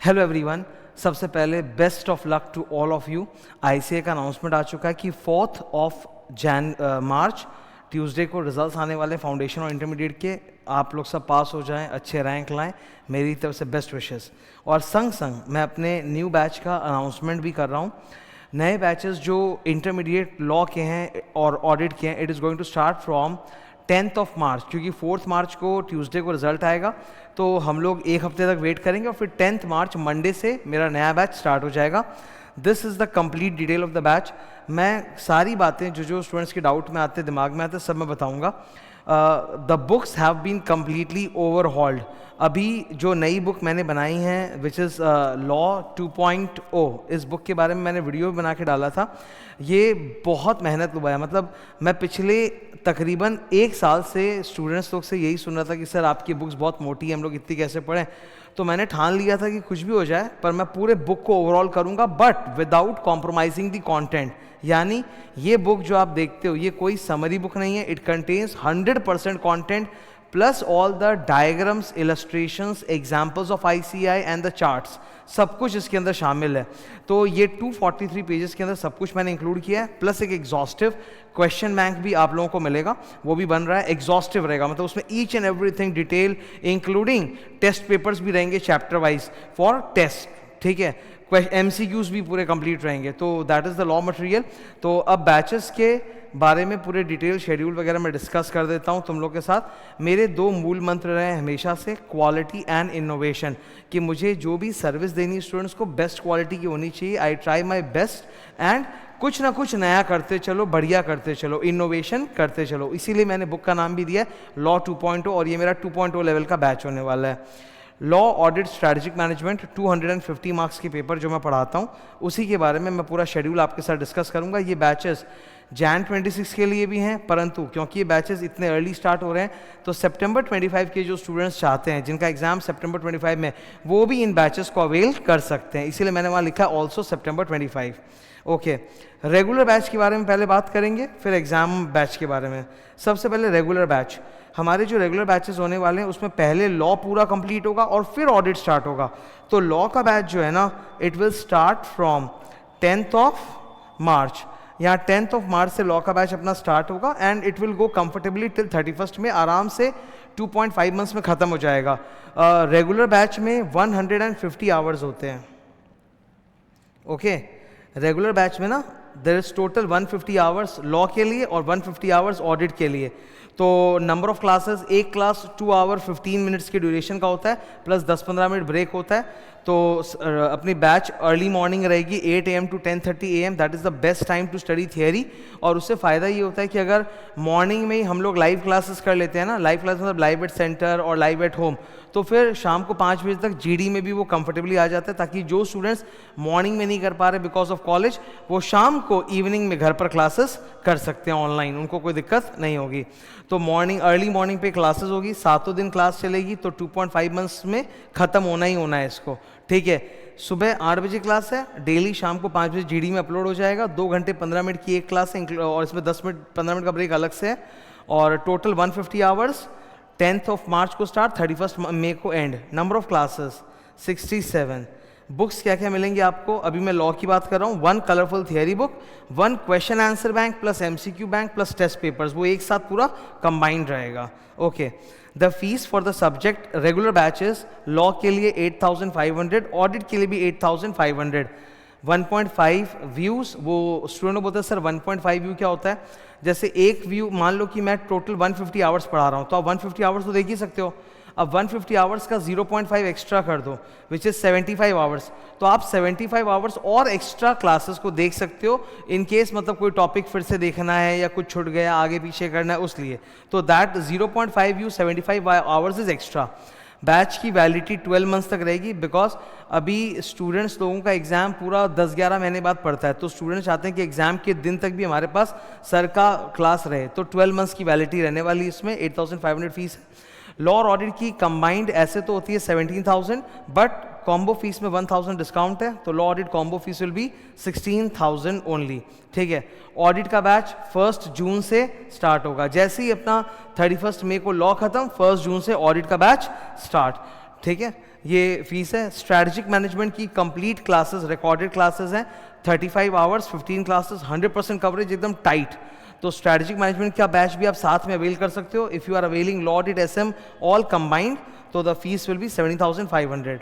Hello everyone, सबसे पहले best of luck to all of you. ICA का announcement आ चुका है कि 4 मार्च ट्यूसडे को रिजल्ट्स आने वाले फाउंडेशन और इंटरमीडिएट के। आप लोग सब पास हो जाएं, अच्छे रैंक लाएं, मेरी तरफ से बेस्ट विशेस। और संग संग मैं अपने न्यू बैच का अनाउंसमेंट भी कर रहा हूँ। नए बैचेस जो इंटरमीडिएट लॉ के हैं और ऑडिट के हैं, it is going to start from 10th of March, क्योंकि 4 मार्च को ट्यूसडे को रिजल्ट आएगा, तो हम लोग एक हफ्ते तक वेट करेंगे और फिर 10th मार्च मंडे से मेरा नया बैच स्टार्ट हो जाएगा। This is the complete detail of the batch. मैं सारी बातें जो स्टूडेंट्स के डाउट में आते, दिमाग में आते, सब मैं बताऊंगा। The books have been completely overhauled. अभी जो नई बुक मैंने बनाई है विच इज़ लॉ 2.0, इस बुक के बारे में मैंने वीडियो भी बना के डाला था। ये बहुत मेहनत लुभाया, मतलब मैं पिछले तकरीबन 1 साल से स्टूडेंट्स लोग से यही सुन रहा था कि सर आपकी बुक्स बहुत मोटी है, हम लोग इतनी कैसे पढ़ें। तो मैंने ठान लिया था कि कुछ भी हो जाए पर मैं पूरे बुक को ओवरऑल करूँगा, but without compromising the content. यानी ये बुक जो आप देखते हो ये कोई समरी बुक नहीं है, it contains 100% content plus all the diagrams, illustrations, examples of ICI and the charts, सब कुछ इसके अंदर शामिल है। तो ये 243 पेजेस के अंदर सब कुछ मैंने इंक्लूड किया है, प्लस एक एग्जॉस्टिव क्वेश्चन बैंक भी आप लोगों को मिलेगा, वो भी बन रहा है। एग्जॉस्टिव रहेगा, मतलब उसमें each and everything detail, including test papers भी रहेंगे चैप्टर वाइज फॉर टेस्ट, ठीक है। MCQs भी पूरे कंप्लीट रहेंगे। तो that is the law material. तो अब बैचेस के बारे में पूरे डिटेल शेड्यूल वगैरह मैं डिस्कस कर देता हूं तुम लोग के साथ। मेरे 2 मूल मंत्र रहे हमेशा से, क्वालिटी एंड इनोवेशन, कि मुझे जो भी सर्विस देनी स्टूडेंट्स को बेस्ट क्वालिटी की होनी चाहिए। I try my best and कुछ ना कुछ नया करते चलो, बढ़िया करते चलो, इनोवेशन करते चलो। इसीलिए मैंने बुक का नाम भी दिया है लॉ 2.0 और ये मेरा 2.0 लेवल का बैच होने वाला है। Law audit strategic management 250 marks के पेपर जो मैं पढ़ाता हूँ उसी के बारे में मैं पूरा शेड्यूल आपके साथ डिस्कस करूँगा। ये बैचेस Jan 26 के लिए भी हैं, परंतु क्योंकि ये बैचेस इतने अर्ली स्टार्ट हो रहे हैं तो सितंबर 25 के जो स्टूडेंट्स चाहते हैं जिनका एग्जाम सितंबर 25 में, वो भी इन बैचेस को अवेल कर सकते हैं। इसीलिए मैंने वहाँ लिखा ऑल्सो सितंबर 25। ओके, रेगुलर बैच के बारे में पहले बात करेंगे, फिर एग्जाम बैच के बारे में। सबसे पहले रेगुलर बैच। हमारे जो रेगुलर बैचेस होने वाले हैं उसमें पहले लॉ पूरा कंप्लीट होगा और फिर ऑडिट स्टार्ट होगा। तो लॉ का बैच जो है ना, it will start from 10th of मार्च। यहाँ 10th ऑफ मार्च से लॉ का बैच अपना स्टार्ट होगा and it will go comfortably till 31st में, आराम से 2.5 मंथ्स में ख़त्म हो जाएगा। रेगुलर बैच में 150 आवर्स होते हैं। ओके, रेगुलर बैच में ना there is total 150 hours law के लिए और 150 आवर्स ऑडिट के लिए। तो नंबर ऑफ क्लासेस, एक क्लास 2 आवर 15 मिनट्स के ड्यूरेशन का होता है, प्लस 10-15 मिनट ब्रेक होता है। तो अपनी बैच अर्ली मॉर्निंग रहेगी 8 AM to 10:30 AM, that is the best time to study theory. और उससे फ़ायदा ये होता है कि अगर मॉर्निंग में ही हम लोग लाइव क्लासेस कर लेते हैं ना, लाइव क्लास मतलब लाइव एट सेंटर और लाइव एट होम, तो फिर शाम को 5 बजे तक GD में भी वो कंफर्टेबली आ जाता है, ताकि जो स्टूडेंट्स मॉर्निंग में नहीं कर पा रहे बिकॉज ऑफ कॉलेज, वो शाम को इवनिंग में घर पर क्लासेस कर सकते हैं ऑनलाइन, उनको कोई दिक्कत नहीं होगी। तो मॉर्निंग, अर्ली मॉर्निंग पे क्लासेस होगी, 7 दिन क्लास चलेगी, तो 2.5 मंथ्स में ख़त्म होना ही होना है इसको, ठीक है। सुबह 8 बजे क्लास है, डेली शाम को 5 बजे GD में अपलोड हो जाएगा। 2 घंटे 15 मिनट की एक क्लास है और इसमें 10-15 मिनट का ब्रेक अलग से है। और टोटल 150 आवर्स, 10th ऑफ मार्च को स्टार्ट, 31st मई को and. Number of classes 67। Books क्या क्या मिलेंगी आपको, अभी मैं लॉ की बात कर रहा हूँ। 1 colourful theory book, 1 question answer bank plus MCQ bank plus test papers, वो एक साथ पूरा कंबाइंड रहेगा। Okay, the fees for the subject regular batches, law के लिए 8500, ऑडिट के लिए भी 8500। 1.5 व्यूज़, वो स्टूडेंट बोलते हैं सर 1.5 व्यू क्या होता है। जैसे एक व्यू, मान लो कि मैं टोटल 150 आवर्स पढ़ा रहा हूँ, तो आप 150 आवर्स तो देख ही सकते हो। अब 150 आवर्स का 0.5 एक्स्ट्रा कर दो, विच इज़ 75 आवर्स, तो आप 75 आवर्स और एक्स्ट्रा क्लासेस को देख सकते हो इन केस मतलब कोई टॉपिक फिर से देखना है या कुछ छूट गया, आगे पीछे करना है उस लिए। तो that 0.5 you 75 hours is extra. Batch की वैलिडिटी 12 मंथ्स तक रहेगी, बिकॉज अभी स्टूडेंट्स लोगों का एग्जाम पूरा 10-11 महीने बाद पड़ता है, तो स्टूडेंट्स चाहते हैं कि एग्जाम के दिन तक भी हमारे पास सर का क्लास रहे। तो 12 मंथ्स की वैलिडिटी रहने वाली, इसमें 8500 फीस है। लॉ और ऑडिट की कंबाइंड ऐसे तो होती है 17,000, बट कॉम्बो फीस में 1000 डिस्काउंट है, तो law audit combo fees will B 16,000 only, ठीक है। ऑडिट का बैच 1 जून से स्टार्ट होगा, जैसे ही अपना 31 मई को लॉ खत्म, 1 जून से ऑडिट का बैच स्टार्ट, ठीक है। ये फीस है। स्ट्रैटेजिक मैनेजमेंट की कंप्लीट क्लासेस, रिकॉर्डेड क्लासेस हैं, 35 आवर्स, 15 क्लासेस, 100% कवरेज, एकदम टाइट। तो स्ट्रैटेजिक मैनेजमेंट का बैच भी आप साथ में अवेल कर सकते हो। If you are availing law audit SM all combined, तो द फीस विल बी 70,500।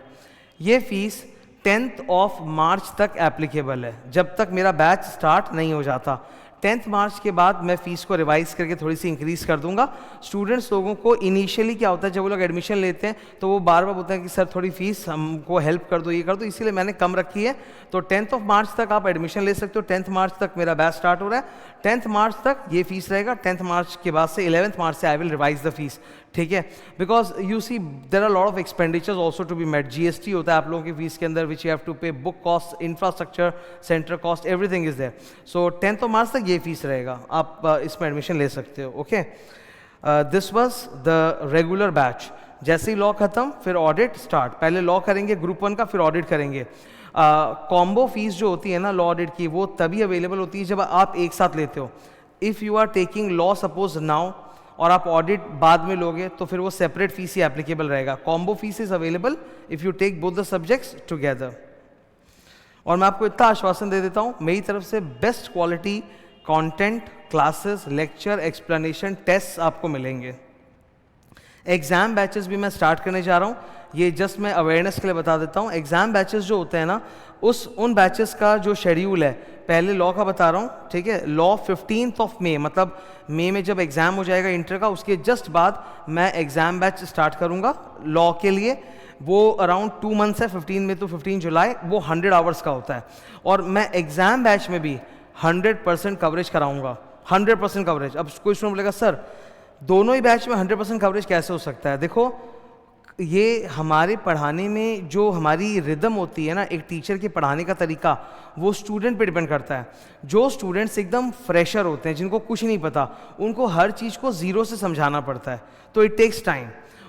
ये फीस 10th ऑफ मार्च तक एप्लीकेबल है, जब तक मेरा बैच स्टार्ट नहीं हो जाता। 10th मार्च के बाद मैं फ़ीस को रिवाइज करके थोड़ी सी इंक्रीज कर दूंगा। स्टूडेंट्स लोगों को इनिशियली क्या होता है, जब वो लोग एडमिशन लेते हैं तो वो बार बार बोलते हैं कि सर थोड़ी फीस हमको हेल्प कर दो, ये कर दो, इसीलिए मैंने कम रखी है। तो 10th ऑफ मार्च तक आप एडमिशन ले सकते हो। 10th मार्च तक मेरा बैच स्टार्ट हो रहा है। 10th मार्च तक ये फीस रहेगा। 10th मार्च के बाद से 11th मार्च से I will revise the fees, ठीक है। Because you see there are lot of expenditures also to be met. GST होता है आप लोगों की फीस के अंदर, which you have to pay, book cost, infrastructure, centre cost, everything is there. So 10th of March तक ये fees रहेगा, आप इसमें एडमिशन ले सकते हो। Okay, this was the regular batch. जैसे ही लॉ खत्म फिर ऑडिट स्टार्ट। पहले लॉ करेंगे ग्रुप 1 का, फिर ऑडिट करेंगे। कॉम्बो फीस जो होती है ना लॉ ऑडिट की, वो तभी अवेलेबल होती है जब आप एक साथ लेते हो। If you are taking law suppose now और आप ऑडिट बाद में लोगे तो फिर वो सेपरेट फीस ही एप्लीकेबल रहेगा। Combo fees is available if you take both the subjects together. और मैं आपको इतना आश्वासन दे देता हूँ, मेरी तरफ से best quality content, classes, lecture, explanation, test आपको मिलेंगे। एग्ज़ाम बैचेस भी मैं स्टार्ट करने जा रहा हूँ। ये जस्ट मैं अवेयरनेस के लिए बता देता हूँ। एग्ज़ाम बैचेस जो होते हैं ना, उन बैचेस का जो शेड्यूल है, पहले लॉ का बता रहा हूँ, ठीक है। लॉ 15th ऑफ मई, मतलब मई में जब एग्ज़ाम हो जाएगा इंटर का, उसके जस्ट बाद मैं एग्ज़ाम बैच स्टार्ट करूँगा लॉ के लिए। वो अराउंड 2 मंथ्स है, 15 में तो 15 जुलाई, वो 100 आवर्स का होता है। और मैं एग्ज़ाम बैच में भी 100% कवरेज कराऊंगा, 100% कवरेज। अब कोई स्टूडेंट बोलेगा सर दोनों ही बैच में 100% कवरेज कैसे हो सकता है? देखो, ये हमारे पढ़ाने में जो हमारी रिदम होती है ना, एक टीचर के पढ़ाने का तरीका, वो स्टूडेंट पे डिपेंड करता है। जो स्टूडेंट्स एकदम फ्रेशर होते हैं, जिनको कुछ नहीं पता, उनको हर चीज़ को ज़ीरो से समझाना पड़ता है, तो इट टेक्स टाइम।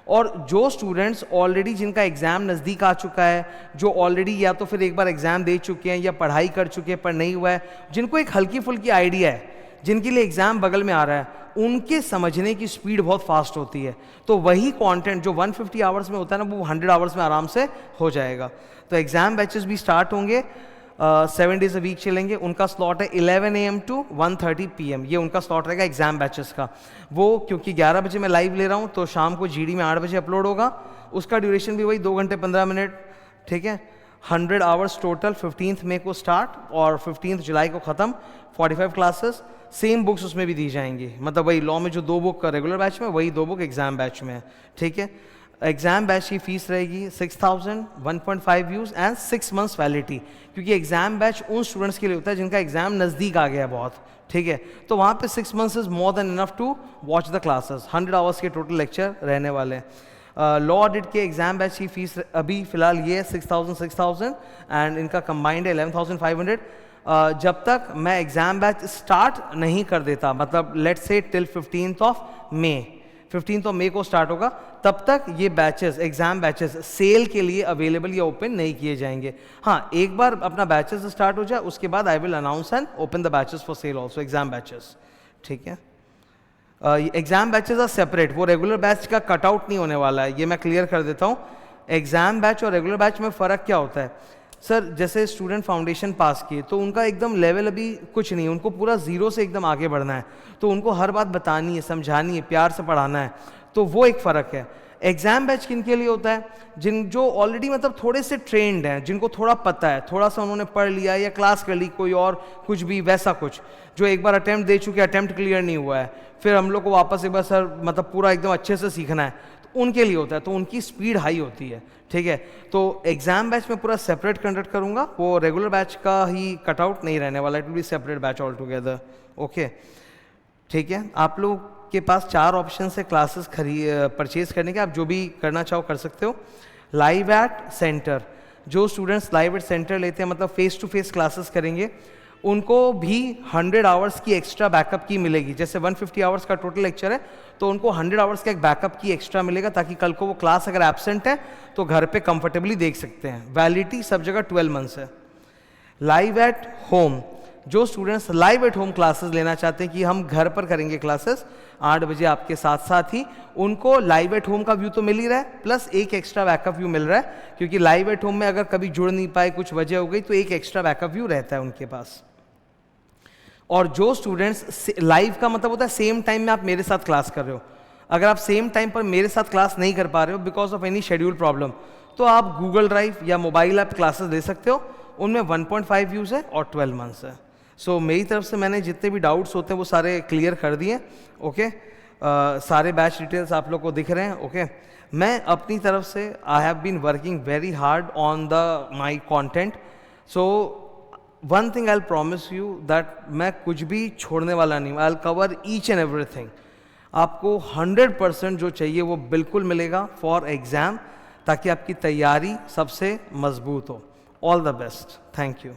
और जो स्टूडेंट्स ऑलरेडी जिनका एग्ज़ाम नज़दीक आ चुका है, जो ऑलरेडी या तो फिर एक बार एग्ज़ाम दे चुके हैं या पढ़ाई कर चुके हैं पर नहीं हुआ है, जिनको एक हल्की फुल्की आइडिया है, जिनके लिए एग्ज़ाम बगल में आ रहा है, उनके समझने की स्पीड बहुत फास्ट होती है। तो वही कंटेंट जो 150 आवर्स में होता है ना, वो 100 आवर्स में आराम से हो जाएगा। तो एग्ज़ाम बैचेस भी स्टार्ट होंगे, 7 डेज अ वीक चलेंगे। उनका स्लॉट है 11 AM to 1:30 PM, ये उनका स्लॉट रहेगा एग्ज़ाम बैचेस का। वो क्योंकि 11 बजे मैं लाइव ले रहा हूँ, तो शाम को GD में 8 बजे अपलोड होगा। उसका ड्यूरेशन भी वही 2 घंटे 15 मिनट, ठीक है। 100 आवर्स टोटल, 15th मई को स्टार्ट और 15th जुलाई को ख़त्म। 45 क्लासेस, सेम बुक्स उसमें भी दी जाएंगी, मतलब वही लॉ में जो 2 बुक रेगुलर बैच में, वही 2 बुक एग्जाम बैच में है, ठीक है। एग्जाम बैच की फीस रहेगी 6,000, 1.5 व्यूज़ एंड 6 मंथ्स वैलिडिटी, क्योंकि एग्जाम बैच उन स्टूडेंट्स के लिए होता है जिनका एग्जाम नज़दीक आ गया बहुत, ठीक है। तो वहाँ पे 6 months is more than enough to watch the classes. 100 hours के टोटल लेक्चर रहने वाले हैं। लॉ ऑडिट के एग्जाम बैच की फीस अभी फिलहाल ये है 6,000 एंड इनका कंबाइंड है 11,500। जब तक मैं एग्ज़ाम बैच स्टार्ट नहीं कर देता, मतलब let's say till 15th of May को स्टार्ट होगा, तब तक ये बैचेस, एग्ज़ाम बैचेस सेल के लिए अवेलेबल या ओपन नहीं किए जाएंगे। हाँ, एक बार अपना बैचेस स्टार्ट हो जाए उसके बाद I will announce and open the batches for sale also, exam batches, ठीक है। एग्ज़ाम बैचेस आर सेपरेट, वो रेगुलर बैच का कटआउट नहीं होने वाला है, ये मैं क्लियर कर देता हूँ। एग्ज़ाम बैच और रेगुलर बैच में फ़र्क क्या होता है सर? जैसे स्टूडेंट फाउंडेशन पास किए तो उनका एकदम लेवल अभी कुछ नहीं, उनको पूरा ज़ीरो से एकदम आगे बढ़ना है, तो उनको हर बात बतानी है, समझानी है, प्यार से पढ़ाना है, तो वो एक फ़र्क है। एग्ज़ाम बैच किन के लिए होता है? जो ऑलरेडी मतलब थोड़े से ट्रेंड हैं, जिनको थोड़ा पता है, थोड़ा सा उन्होंने पढ़ लिया या क्लास कर ली कोई और कुछ भी वैसा कुछ, जो एक बार अटैम्प्ट दे चुके, अटैम्प्ट क्लियर नहीं हुआ है, फिर हम लोग को वापस एक बार सर मतलब पूरा एकदम अच्छे से सीखना है, तो उनके लिए होता है, तो उनकी स्पीड हाई होती है, ठीक है। तो एग्ज़ाम बैच में पूरा सेपरेट कंडक्ट करूँगा, वो रेगुलर बैच का ही कटआउट नहीं रहने वाला, it will be separate batch all together, okay, ठीक है। आप लोग के पास 4 ऑप्शन है क्लासेस परचेज करने के, आप जो भी करना चाहो कर सकते हो। लाइव एट सेंटर, जो स्टूडेंट्स लाइव एट सेंटर लेते हैं, मतलब फेस टू फेस क्लासेस करेंगे, उनको भी 100 आवर्स की एक्स्ट्रा बैकअप की मिलेगी। जैसे 150 आवर्स का टोटल लेक्चर है, तो उनको 100 आवर्स का एक बैकअप की एक्स्ट्रा मिलेगा, ताकि कल को वो क्लास अगर एब्सेंट है तो घर पे कंफर्टेबली देख सकते हैं। वैलिडिटी सब जगह 12 मंथ्स है। लाइव एट होम, जो students live at home classes लेना चाहते हैं कि हम घर पर करेंगे क्लासेस 8 बजे आपके साथ साथ ही, उनको लाइव एट होम का व्यू तो मिल ही रहा है, प्लस एक एक्स्ट्रा बैकअप व्यू मिल रहा है, क्योंकि लाइव एट होम में अगर कभी जुड़ नहीं पाए, कुछ वजह हो गई, तो एक एक्स्ट्रा बैकअप व्यू रहता है उनके पास। और जो स्टूडेंट्स लाइव का मतलब होता है सेम टाइम में आप मेरे साथ क्लास कर रहे हो, अगर आप सेम टाइम पर मेरे साथ क्लास नहीं कर पा रहे हो because of any schedule problem, तो आप गूगल ड्राइव या मोबाइल ऐप क्लासेस ले सकते हो, उनमें 1.5 व्यूज़ है और 12 मंथ्स है। सो मेरी तरफ से मैंने जितने भी डाउट्स होते हैं वो सारे क्लियर कर दिए। ओके, सारे बैच डिटेल्स आप लोग को दिख रहे हैं। ओके, मैं अपनी तरफ से I have been working very hard on the my content. So one thing I will promise you that मैं कुछ भी छोड़ने वाला नहीं हूँ, I will cover each and everything. आपको 100% जो चाहिए वो बिल्कुल मिलेगा फॉर एग्ज़ाम, ताकि आपकी तैयारी सबसे मजबूत हो। All the best, thank you.